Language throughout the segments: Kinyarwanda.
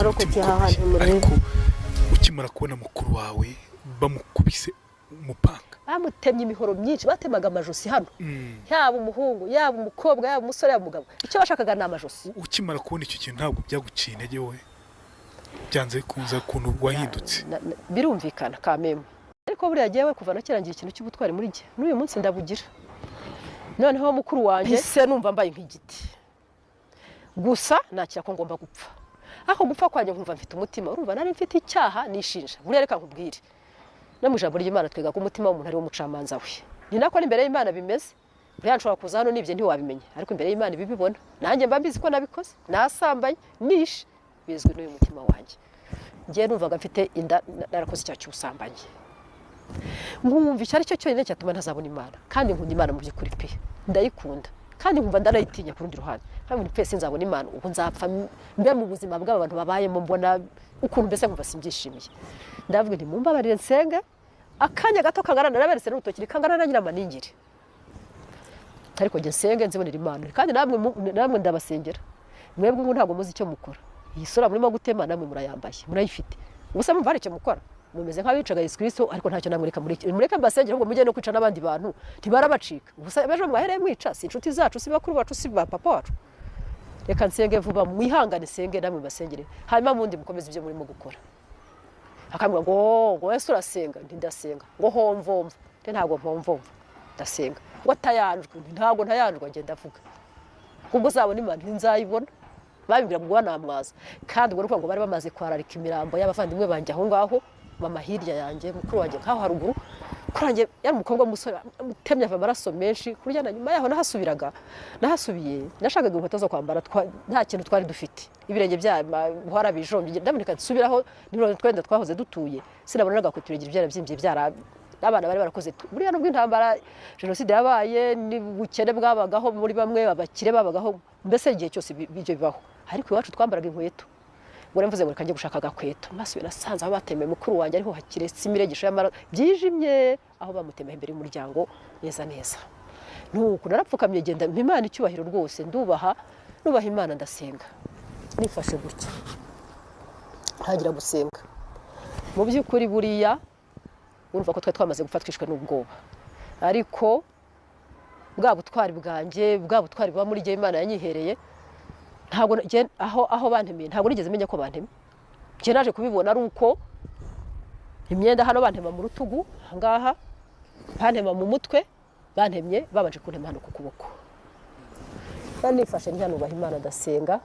ariko ukimara kubona mukuru wawe bamukubise umupanga bamutemye imihoro myinshi batemaga amajosi hano yaba umuhungu yaba umukobwa yaba umusore yaba umugabo icyo bashakaga ni amajosi ukimara kubona icyo kintu ntabwo byaguciye intege wowe byanze kunza kuntu wahindutse birumvikana kameme ariko buriya giyewe kuva no kirangira ikintu cy'ubutwari muri gihe n'uyu munsi ndabugira noneho mukuru wanjye se numva mbaye nk'igiti gusa nakira ko ngomba gupfa aho gupfa kwanjye nkumva mfite umutima urumva nari mfite icyaha nishinja buriya reka nkubwire no mu ijambo ry'Imana twiga ko umutima w'umuntu ari wo mucamanza we ni nako imbere y'Imana bimeze buriya nshobora kuza hano nibye ntiwabimenya ariko imbere y'Imana ibibibona nanjye mba mbizi ko nabikoze nasambaye nishe bizwi n'uyu mutima wanjye ngiye numvaga mfite inda narakoze icyaha cy'ubusambanyi nkumva icyo ari cyo cyonyine cyatuma ntazabona Imana kandi nkunda Imana mu by'ukuri pe ndayikunda kandi nkumva ndanayitinya ku rundi ruhande kandi pe sinzabona Imana ubu nzapfa mbe mu buzima bw'abantu babayemo mbona ukuntu mbese nkumva simbyishimiye ndavuga nti mumbabarire nsenge akanya gato kangana naraberetse n'urutoki kangana na nyiramaningire ariko nge nsenge nzibonera Imana kandi namwe ndabasengera mwebwe ngo ntabwo muzi icyo mukora iyi sura murimo gutema namwe murayambaye murayifite ubusa mumva ari icyo mukora mumeze nk'abicaga Yesu Kristo ariko ntacyo namureka mureka mbasengera ngo mujye no kwica n'abandi bantu ntibarabacika ubusa bejo mwahereye mwica si inshuti zacu si bakuru bacu si ba papa wacu reka nsenge vuba mwihangane senge namwe basengere hanyuma mundi mukomeze ibyo murimo gukora akambwa ngo Yesu urasenga ntindasenga ngo homvomva ntabwo mpomvomva ndasenga ngo tayanjwe ntabwo ntayanjwe ngenda vuga kubwo uzabona Imana nzayibona babibwira ngo wanamwaza kandi ngo ngo bari bamaze kwararika imirambo y'abavandimwe banje aho ngaho mama hirya yanjye mukuru wanjye nkaho haruguru kurangiye yari umukobwa musore mutemye ava amaraso menshi kurya na nyuma yaho nahasubiye nashakaga inkweto zo kwambara nta kintu twari dufite ibirenge bya buhara bijombye ndaboneka nsubiraho niro twenda twahoze dutuye sinabonaga ko turegira byara byimbye byara abana bari barakoze buriya nubwo intambara jenoside yabaye ni bukene bwabagaho muri bamwe abakire babagaho mbese igihe cyose bijye bibaho ariko iwacu twambaraga inkweto ngo mvuze ngo kanjye gushaka agakweto maso nasanze aho batemeye mukuru wanjye ariho hakiretse imiregisho y'amara byijimye aho bamutemeye imbere y'umuryango neza nuko narapfukamye genda Imana icyubahiro rwose nubaha Imana ndasenga nifashe gutya ntagira gusenga mu by'ukuri buriya urumva ko twamaze gufatwishwe n'ubwoba ariko bwa butwari bwanjye bwa butwari buba muri gihe Imana yanyihereye ntabwo aho bantemeye ntabwo nigeze menya ko bantemye nje naje kubibona ari uko imyenda hano bantema mu rutugu ngaha bantema mu mutwe bantemye babanje kuntema hano ku kuboko kandi nifashe nyanubaha Imana ndasenga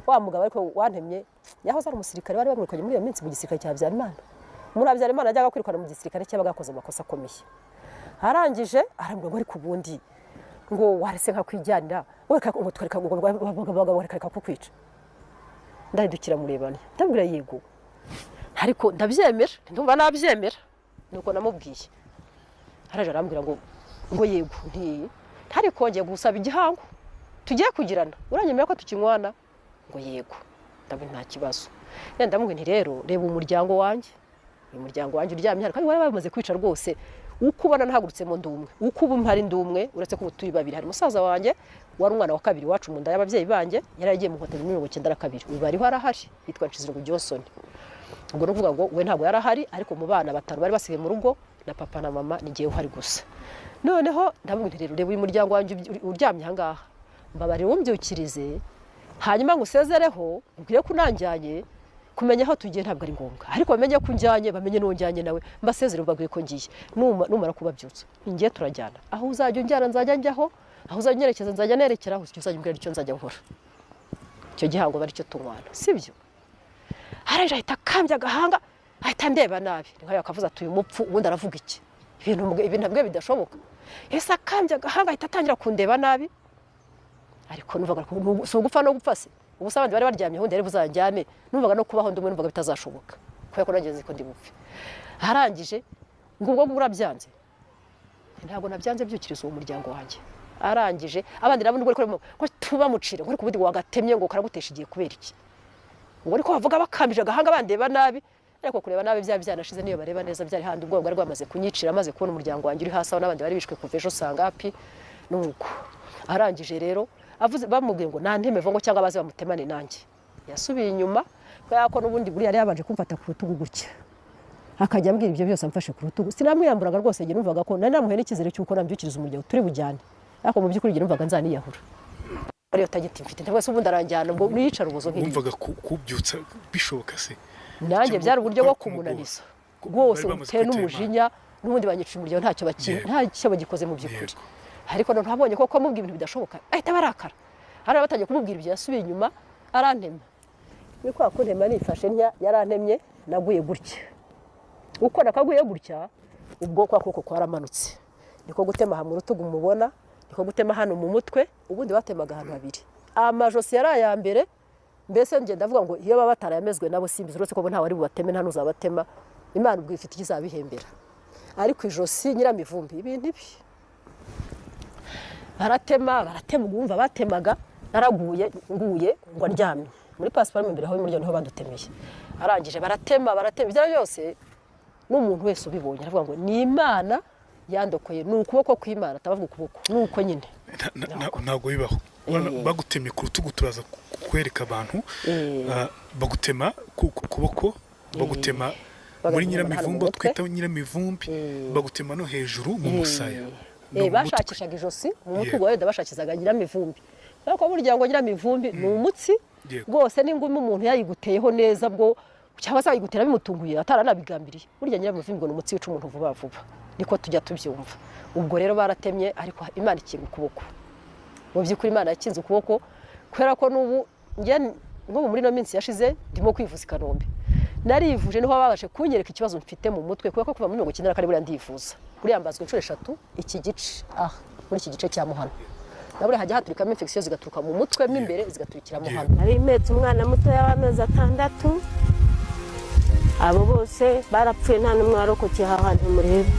wa mugabo ariko wantemye yahoze ari umusirikare bari bamwirukanye muri iyo minsi mu gisirikare cya Habyarimana muri Habyarimana ajyaga kwirukana mu gisirikare cy'abagakoze amakosa akomeye arangije arambwira ngo ari kubundi ngo warese nka kwijyanira weka umutwereka ngo bagabo bareka kukwica ndahindukira murebana ndabwira yego ariko ndabyemera ndumva nabyemera nuko namubwiye araje arambwira ngo yego ntari kongeye gusaba igihango tugiye kugirana uranyemera ko tukinywana ngo yego ndabe nta kibazo ndamubwira nti rero reba umuryango wanjye uryamye kandi wari bamaze kwica rwose uko ubona ntagurutsemo ndumwe uko ubu mpari ndumwe uretse ko turi babiri hari musaza wanjye wari umwana wa kabiri wacu mu nda y'abavyeyi banje yaragiye mu hotel 1992 ubu bari harahari yitwa Nshizirungu Johnson ubwo no kuvuga ngo we ntabwo yarahari ariko mu bana batanu bari basigaye mu rugo na papa na mama nigiye uhari gusa noneho ndamubwira rero reba uyu muryango wanjye uryamye hangaha mbabari wumbyukirize hanyuma ngusezereho ubwire ko nanjyanye kumenya aho tugiye ntabwo ari ngombwa ariko bamenye ko njyanye bamenye n'unjyanye nawe mbasezere mbabwiye ko ngiye numara kubabyutsa ngiye turajyana aho uzajya unjyana nzajya njyaho aho uzanyerekeza nzajya nerekera aho uzajya umbwira icyo nzajya nkora icyo gihango bari cyo tunywana sibyo haraje ahita kambya gahanga ahita ndeba nabi nkayo akavuza atuye umupfu ubundi aravuga iki ibintu bwe bidashoboka yesa kambya gahanga ahita atangira kundeba nabi ariko nuvaga so gupfa no gupfa se ubusabandi bari baryamye hundi ari buzanjyane numvaga no kubaho ndumwe numvaga bitazashoboka kuko nageze ko ndi bupfe arangije ngubwo burabyanze ntabwo nabyanze byukiriza uwo muryango wanjye arangije abandi nabo ngo tuba mucire ngo kubudi wagatemye ngo karagutesha igiye kubera iki ngo ariko bavuga bakambije gahanga bandeba nabi ariko kureba nabi byanashize niyo bareba neza byari handi ubwo bwari bwamaze kunyicira maze kubona umuryango wanjye uri hasi n'abandi bari bishwe kuva ejo sangapi nuko arangije rero avuze bamubwiye ngo nanteme vongo cyangwa baze bamutemane nanjye yasubiye inyuma kubera ko n'ubundi buriya yari yabanje kumfata ku rutugu gutya akajya ambwira ibyo byose amfashe ku rutugu sinamwiyamburaga rwose njye numvaga ko nari namuhe n'icyizere cy'uko nambyukiriza umuryango turi bujyane ariko mu by'ukuri njye numvaga nzaniyahura ariyo tagiti mfite ntabwo se ubundi aranjyana ngo niyicara ubuzo nk'iyi wumvaga kubyutsa bishoboka se nanjye byari uburyo bwo kumunaniza rwose uteye n'umujinya n'ubundi banyica umuryango ntacyo bagikoze mu by'ukuri ariko ntabonye ko amubwira ibintu bidashoboka ahita barakara hari abatangiye kumubwira ibyo yasubiye inyuma arantema ni kwa kuntema nifashe ntya yarantemye naguye gutya uko nakaguye gutya ubwo kwa kuko kwaramanutse niko gutema ha mu rutugu mubona niko gutema hano mu mutwe ubundi batemaga ahantu habiri amajosi yari aya mbere mbese ngenda ndavuga ngo iyo baba batarayamezwe nabo simbizi uretse ko nta wari bubateme nta nuzabatema Imana ubwo ifite ikizabihembera ariko ijosi nyiramivumbi ibintu ibi baratema ugumva batemaga naraguye nguye ngo aryamye muri pasiparume imbere aho umuryango niho badutemeye arangije baratema ibyo byose n'umuntu wese ubibonye aravuga ngo ni Imana yandokoye ni ukuboko kw'Imana atabavuga ukuboko nuko nyine ntabwo bibaho bagutemye ku rutugu turaza kwereka abantu bagutema ku kuboko bagutema muri nyiramivumbi twita nyiramivumbi bagutema no hejuru mu musaya bashakishaga ijosi mu mutugu wenda bashakizaga nyiramivumbi ariko burya ngo nyiramivumbi ni umutsi rwose n'ingumi umuntu yayiguteyeho neza bwo cyangwa se ayigutera bimutunguye ataranabigambiriye burya nyiramivumbi ngo ni umutsi wica umuntu vuba vuba niko tujya tubyumva ubwo rero baratemye ariko Imana ikinga ukuboko mu by'ukuri Imana yakinze ukuboko kubera ko n'ubu nko muri no minsi yashize ndimo kwivuza i Kanombe narivuje niho babashe kunyereka ikibazo mfite mu mutwe kubera ko kuva mu 19 kare buriya ndivuza buriya mbazwe inshuro 3 iki gice muri iki gice cya muhano nabure hajya haturikamo infection zigaturuka mu mutwe mo imbere zigaturikira mu hano ari imetse umwana muto y'amezi 6 abo bose barapfuye nta n'umwe warokokeye ahantu mureba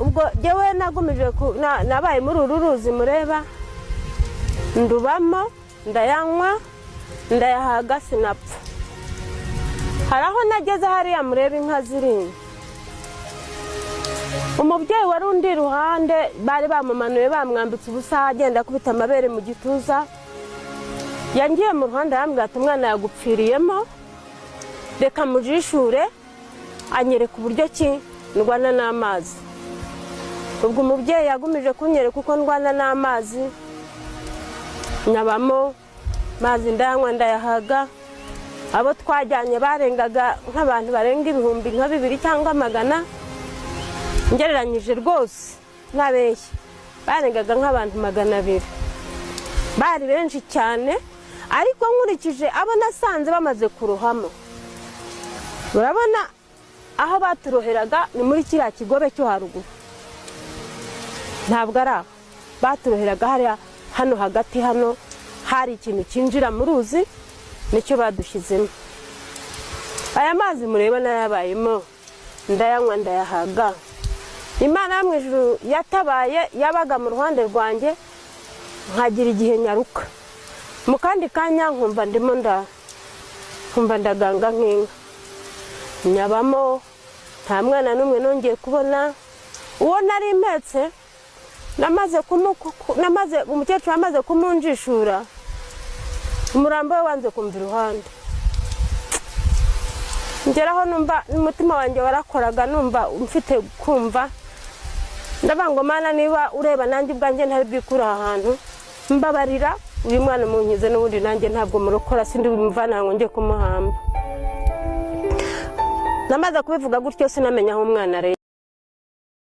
ubwo jewe nagumije nabaye muri uru ruzi mureba ndubamo ndayanywa ndayahaga sinapfa hari aho nageze hariya mureba inka zirindwi umubyeyi wari undi iruhande bari bamumanuye bamwambitse ubusa agenda akubita amabere mu gituza yangiye mu ruhande arambwira ati umwana yagupfiriyemo reka mujishure anyereka uburyo ki ndwana n'amazi ubwo umubyeyi yagumije kunyereka uko ndwana n'amazi nyabamo mazi ndayanywa ndayahaga abo twajyanye barengaga nk'abantu barenga ibihumbi nka 2 cyangwa 100 ngereranyije rwose nabeshye barengaga nk'abantu 200 bari benshi cyane ariko nkurikije abo nasanze bamaze kurohamo urabona aho baturoheraga ni muri kiriya kigobe cyo haruguru ntabwo ari aho baturoheraga hariya hano hagati hano hari ikintu kinjira mu ruzi nicyo badushyizemo aya mazi mureba nayabayemo ndayanywa ndayahaga Imana yo mu ijuru yatabaye yabaga mu ruhande rwanjye nkagira igihe nyaruka mu kandi kanya nkumva ndimo ndaganga nk'inka nyabamo nta mwana n'umwe nongeye kubona uwo nari impetse umukecuru amaze kumunjishura umurambo we wanze kumva iruhande ngeraho numva n'umutima wanjye warakoraga numva mfite kumva ndavuga ngo Mana niba ureba nanjye ubwanjye ntari bwikura ahantu mbabarira uyu mwana munkize n'ubundi nanjye ntabwo murokora sindi bimvana ngo njye kumuhamba namaze kubivuga gutyo sinamenya aho umwana ari